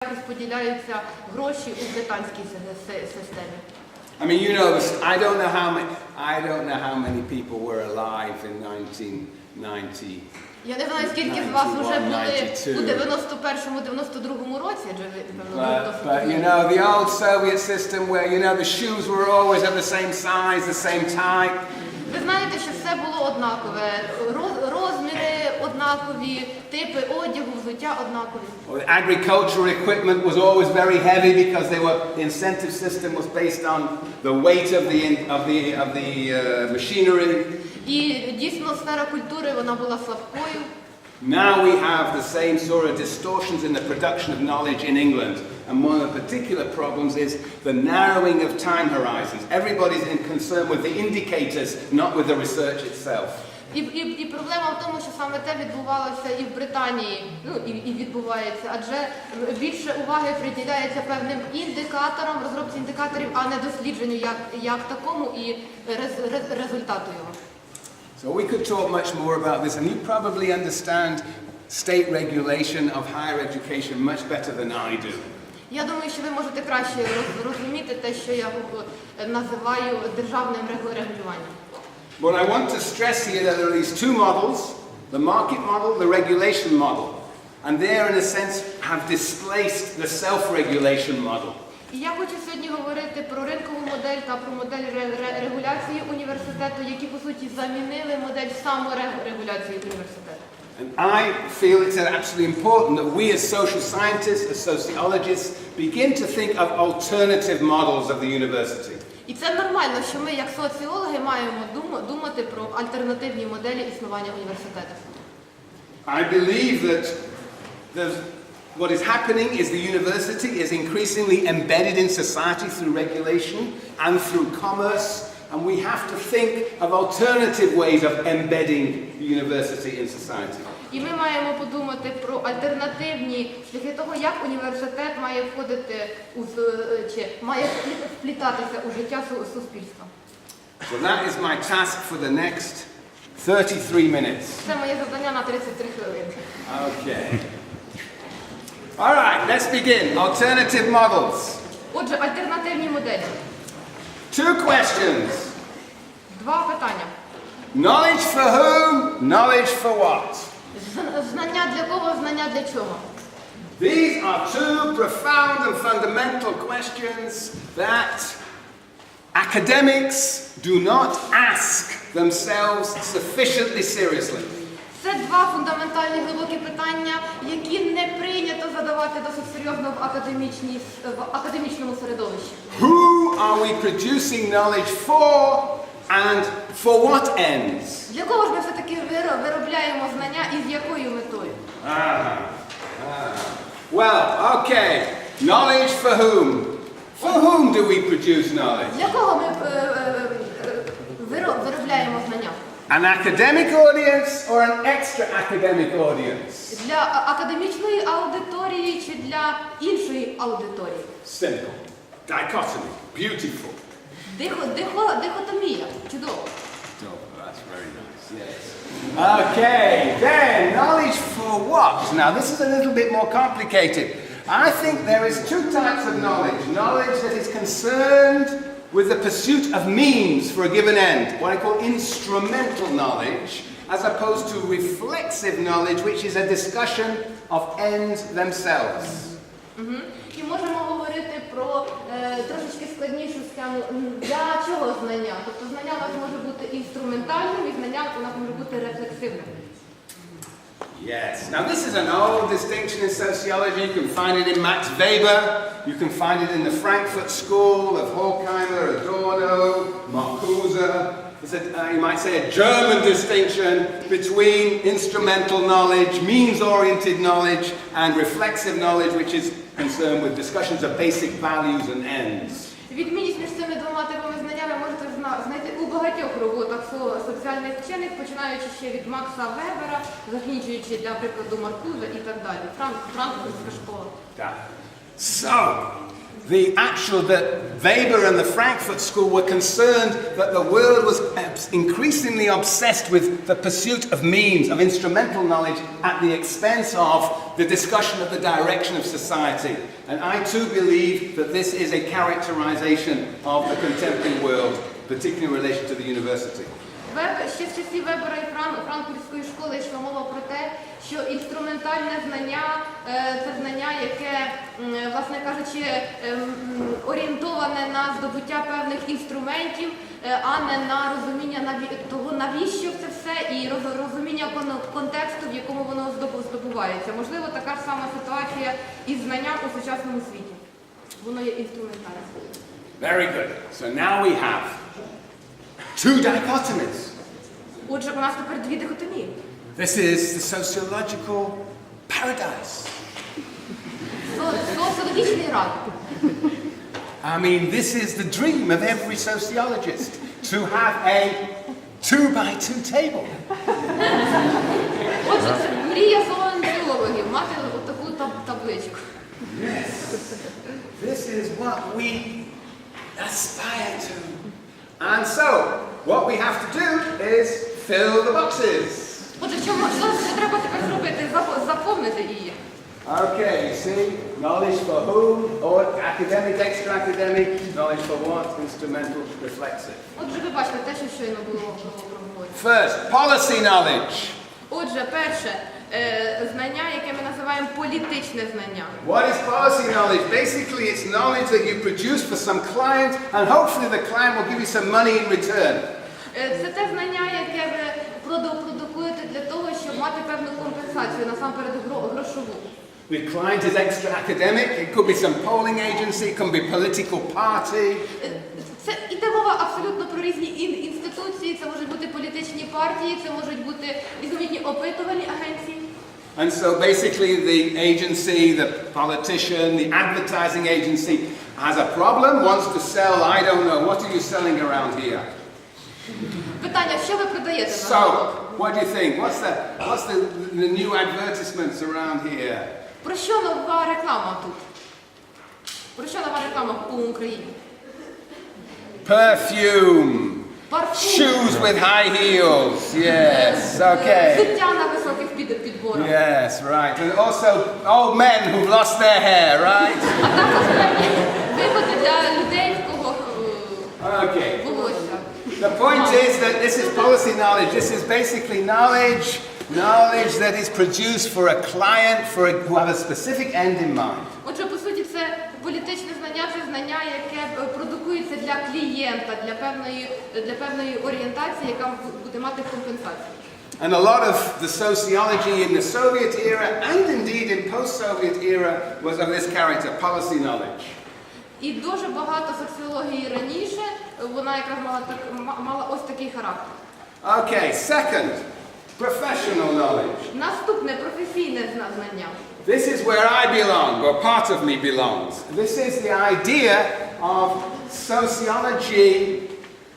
розподіляються гроші у британській системі. I mean, you know, I don't know how many people were alive in 1990. Я не знаю, скільки з вас вже були у 91-92 році, адже ви, напевно, But you know, the old Soviet system where, you know, the shoes were always of the same size, the same type. Ви знаєте, що все було однакове, розміри однакові, типи одягу, взуття однакові. Agricultural equipment was always very heavy because the incentive system was based on the weight of the machinery. І дійсно сфера культури, вона була слабкою. Now we have the same sort of distortions in the production of knowledge in England. And one of the particular problems is the narrowing of time horizons. Everybody's concerned with the indicators, not with the research itself. І проблема в тому, що саме те відбувалося і в Британії, і відбувається, адже більше уваги приділяється певним індикаторам, розробці індикаторів, а не дослідженню як такому і результату його. So we could talk much more about this, and you probably understand state regulation of higher education much better than I do. Я думаю, що ви можете краще розуміти те, що я називаю державним регулюванням. But I want to stress here that there are these two models, the market model, the regulation model. And they, in a sense, have displaced the self-regulation model. І я хочу сьогодні говорити про ринкову модель та про модель регуляції університету, які, по суті, замінили модель саморегуляції університету. And I feel it's absolutely important that we as social scientists, as sociologists, begin to think of alternative models of the university. І це нормально, що ми, як соціологи, маємо думати про альтернативні моделі існування університету. I believe that what is happening is the university is increasingly embedded in society through regulation and through commerce, and we have to think of alternative ways of embedding the university in society. І ми маємо подумати про альтернативні шляхи того, як університет має входити чи має вплітатися у життя суспільства. So that is my task for the next 33 minutes. Це моє завдання на 33 хвилини. Okay. All right, let's begin. Alternative models. Отже, альтернативні моделі. Two questions. Два питання. Knowledge for whom? Knowledge for what? Знання для кого, знання для чого? These are two profound and fundamental questions that academics do not ask themselves sufficiently seriously. Це два фундаментальні глибокі питання, які не прийнято задавати досить серйозно в академічному середовищі. Who are we producing knowledge for and for what ends? Для кого ж ми все-таки виробляємо знання і з якою метою? Well, okay. Knowledge for whom? For whom do we produce knowledge? Для кого ми виробляємо знання? An academic audience or an extra academic audience? Для академічної аудиторії чи для іншої аудиторії? Simple. Dichotomy. Beautiful. Дихотомія. Чудово. That's very nice. Yes. Okay. Then knowledge for what? Now this is a little bit more complicated. I think there is two types of knowledge. Knowledge that is concerned with the pursuit of means for a given end, what I call instrumental knowledge, as opposed to reflexive knowledge, which is a discussion of ends themselves. І можемо говорити про трошечки складнішу схему, для чого знання. Тобто знання у нас може бути інструментальним, і знання у нас може бути рефлексивним. Yes. Now this is an old distinction in sociology. You can find it in Max Weber. You can find it in the Frankfurt School of Horkheimer, Adorno, Marcuse. It's you might say a German distinction between instrumental knowledge, means-oriented knowledge, and reflexive knowledge, which is concerned with discussions of basic values and ends. Відмінність між цими двома типами знання ви можете знайти у багатьох роботах соціальних вчених, починаючи ще від Макса Вебера, закінчуючи, для прикладу, Маркузе і так далі. Франкфуртська школа. So, that Weber and the Frankfurt School were concerned that the world was increasingly obsessed with the pursuit of means, of instrumental knowledge, at the expense of the discussion of the direction of society. And I too believe that this is a characterization of the contemporary world, particularly in relation to the university. Ще в часі Вебера і Франкфуртської школи йшла мова про те, що інструментальне знання – це знання, яке, власне кажучи, орієнтоване на здобуття певних інструментів, а не на розуміння того, навіщо це все, і розуміння контексту, в якому воно здобувається. Можливо, така ж сама ситуація із знанням у сучасному світі. Воно є інструментальне. Very good. So now we have two dichotomies. Отже, у нас тепер дві дихотомії. This is the sociological paradise. Соціологічний рай. I mean, this is the dream of every sociologist, to have a 2x2 table. Отже, це мрія соціологів – мати отаку табличку. Yes. This is what we aspire to. And so, what we have to do is fill the boxes. Отже, що треба тепер зробити? Заповнити її. Okay, you see, knowledge for whom, or academic, extra-academic, knowledge for what, instrumental, reflexive. Отже, ви бачите те, що щойно було проговорено. First, policy knowledge. Отже, перше, знання, яке ми називаємо політичне знання. What is policy knowledge? Basically, it's knowledge that you produce for some client, and hopefully the client will give you some money in return. Це те знання, яке ви продукуєте для того, щоб мати певну компенсацію, насамперед грошову. The client is extra-academic, it could be some polling agency, it can be a political party. Це йде мова абсолютно про різні інституції, це можуть бути політичні партії, це можуть бути різноманітні опитувальні агенції. And so basically the agency, the politician, the advertising agency has a problem, wants to sell, I don't know, what are you selling around here? Питання, що ви продаєте? So, what do you think? What's the new advertisements around here? Про що нова реклама тут? Про що нова реклама у Україні? Perfume. Shoes with high heels. Yes, okay. Взуття на високих підборах. Yes, right. And also old men who've lost their hair, right? А також виходи для людей, в кого Okay. волосся. The point is that this is policy knowledge. This is basically knowledge that is produced for a client who have a specific end in mind. Отже, по суті, це політичне знання, це знання, яке продукується для клієнта, для певної орієнтації, яка буде мати компенсацію. And a lot of the sociology in the Soviet era and indeed in post-Soviet era was of this character, policy knowledge. І дуже багато соціології раніше, вона якраз мала ось такий характер. Okay, second, professional knowledge. Наступне професійне знання. This is where I belong, or part of me belongs. This is the idea of sociology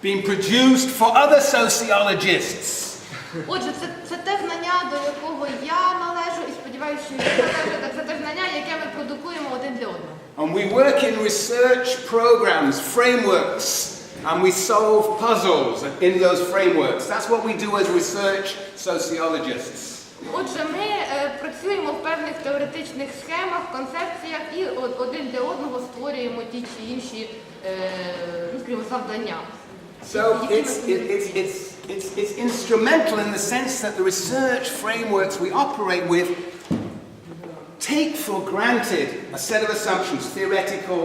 being produced for other sociologists. Отже, це те знання, до якого я належу, і сподіваюся, що ви належите. Це те знання, яке ми продукуємо один для одного. And we work in research programs, frameworks, and we solve puzzles in those frameworks. That's what we do as research sociologists. Отже, ми працюємо в певних теоретичних схемах, концепціях і один для одного створюємо ті чи інші, скажімо, завдання. So it's instrumental in the sense that the research frameworks we operate with take for granted a set of assumptions, theoretical,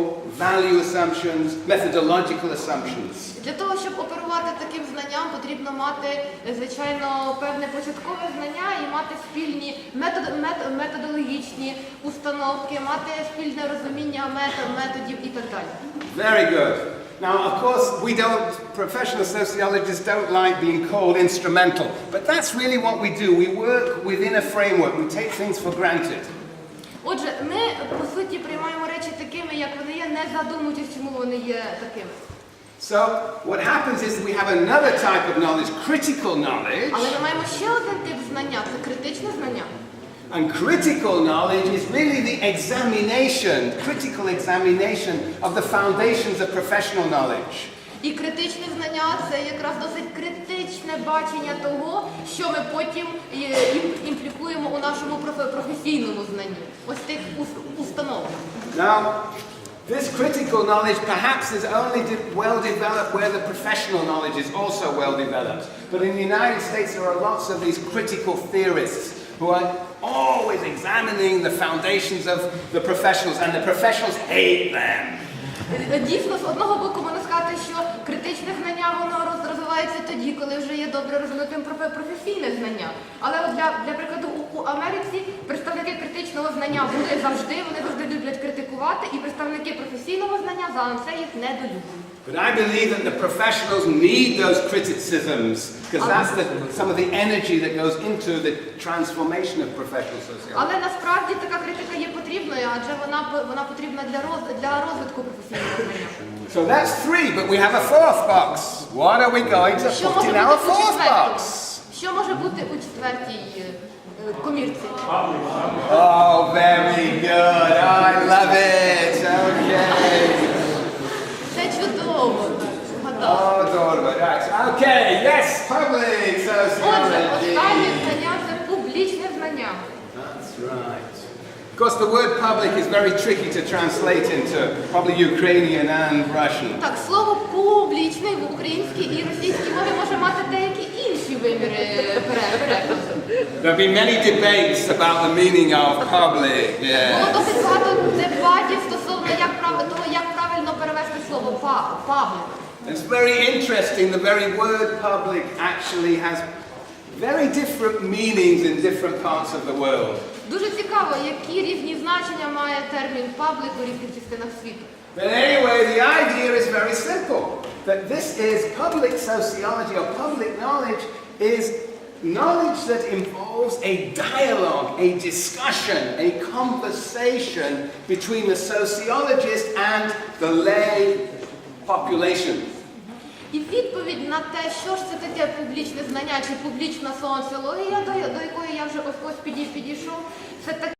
value assumptions, methodological assumptions. Для того, щоб оперувати таким знанням, потрібно мати, звичайно, певне початкове знання і мати спільні методологічні установки, мати спільне розуміння методів і так далі. Very good. Now, of course, professional sociologists don't like being called instrumental, but that's really what we do. We work within a framework. We take things for granted. Отже, ми, по суті, приймаємо речі такими, як вони є, не задумуючись, чому вони є такими. So, what happens is we have another type of knowledge, critical knowledge. Але ми маємо ще один тип знання, це критичне знання. And critical knowledge is really the critical examination of the foundations of professional knowledge. І критичне знання – це якраз досить критичне бачення того, що ми потім імплікуємо у нашому професійному знанні. Ось тих установ. Now, this critical knowledge perhaps is only well developed where the professional knowledge is also well developed. But in the United States there are lots of these critical theorists who are always examining the foundations of the professionals, and the professionals hate them. Дійсно, з одного боку можна сказати, що критичне знання воно розвивається тоді, коли вже є добре розвинутим професійне знання. Але от для прикладу у Америці представники критичного знання вони завжди люблять критикувати, і представники професійного знання за це їх недолюблюють. But I believe that the professionals need those criticisms because that's some of the energy that goes into the transformation of professional sociology. Але насправді така критика є потрібною, адже вона потрібна для розвитку професійного знання. So that's 3, but we have a 4th box. What are we going to put in our 4th box? Що може бути у четвертій комірці? Oh, very good. I love it. Okay. Це чудово. Oh, right. Okay, yes, public Отже, sociology. останнє знання – це публічне знання. That's right. Of course, the word public is very tricky to translate into probably Ukrainian and Russian. Так, слово «публічний» в українській і російській мові може мати деякі інші виміри перекладу. There'll be many debates about the meaning of public. Було досить багато дебатів стосовно того, як правильно перевести слово «паблік». It's very interesting, the very word public actually has very different meanings in different parts of the world. Дуже цікаво, які різні значення має термін «паблік» у різних частинах світу. But anyway, the idea is very simple, that this is public sociology or public knowledge is knowledge that involves a dialogue, a discussion, a conversation between the sociologist and the lay population. І відповідь на те, що ж це таке публічне знання чи публічна соціологія, до якої я вже ось підійшов, це таке